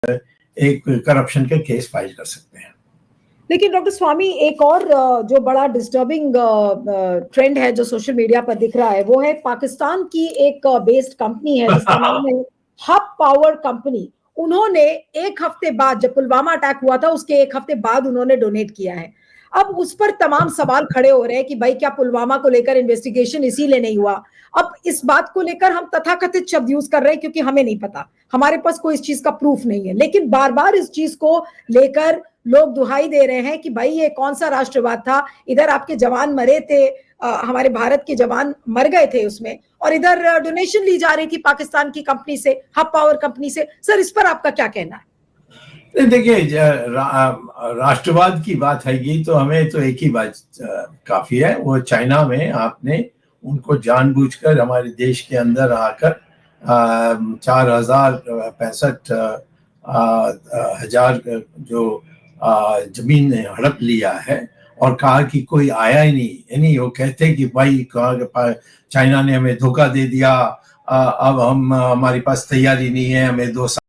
एक करप्शन के case file कर सकते हैं। लेकिन डॉक्टर स्वामी, एक और जो बड़ा डिस्टर्बिंग ट्रेंड है जो सोशल मीडिया पर दिख रहा है, वो है पाकिस्तान की एक बेस्ड कंपनी है जिसका नाम है हब पावर कंपनी। उन्होंने एक हफ्ते बाद, जब पुलवामा अटैक हुआ था उसके एक हफ्ते बाद उन्होंने डोनेट किया है। अब उस पर तमाम सवाल खड़े हो रहे हैं कि भाई क्या पुलवामा को लेकर इन्वेस्टिगेशन इसीलिए नहीं हुआ। अब इस बात को लेकर हम तथाकथित शब्द यूज कर रहे हैं क्योंकि हमें नहीं पता, हमारे पास कोई इस चीज का प्रूफ नहीं है, लेकिन बार बार इस चीज को लेकर लोग दुहाई दे रहे हैं कि भाई ये कौन सा राष्ट्रवाद था, इधर आपके जवान मरे थे, हमारे भारत के जवान मर गए थे उसमें, और इधर डोनेशन ली जा रही थी पाकिस्तान की कंपनी से, हब पावर कंपनी से। सर, इस पर आपका क्या कहना है? देखिए, राष्ट्रवाद की बात है ये, तो हमें तो एक ही बात काफी है। वो चाइना में आपने उनको जानबूझकर हमारे देश के अंदर आकर 4,065 जो जमीन ने हड़प लिया है और कहा कि कोई आया ही नहीं। यानी वो कहते कि भाई चाइना ने हमें धोखा दे दिया, अब हमारे पास तैयारी नहीं है, हमें 2 साल,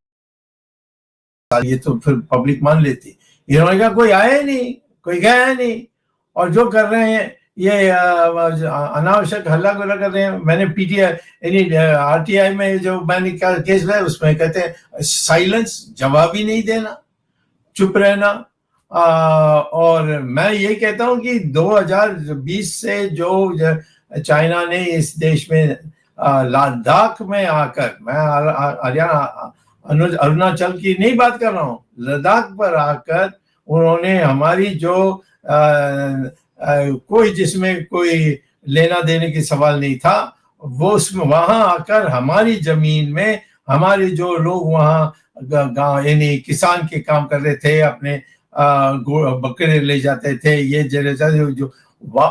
ये तो फिर पब्लिक मान लेती। इन्होंने कहा कोई आया ही नहीं, कोई गया नहीं, और जो कर रहे हैं ये अनावश्यक हल्ला गुल्ला कर रहे हैं। मैंने पीटीआई आरटीआई में जो मैंने केस है उसमें कहते हैं साइलेंस, जवाब ही नहीं देना, चुप रहना। और मैं ये कहता हूं कि 2020 से जो चाइना ने इस देश में लद्दाख में आकर, मैं हरियाणा अरुणाचल की नहीं बात कर रहा हूँ, लद्दाख पर आकर उन्होंने हमारी जो कोई जिसमें कोई लेना देने की सवाल नहीं था, वो उसमें वहां आकर हमारी जमीन में हमारे जो लोग वहां गांव यानी किसान के काम कर रहे थे, अपने बकरे ले जाते थे, ये जो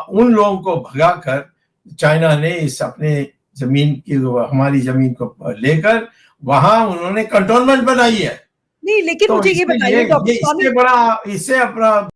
उन लोगों को भगाकर चाइना ने इस अपने जमीन की, हमारी जमीन को लेकर वहां उन्होंने कंटोनमेंट बनाई है। नहीं, लेकिन तो मुझे ये बताइए, इससे अपना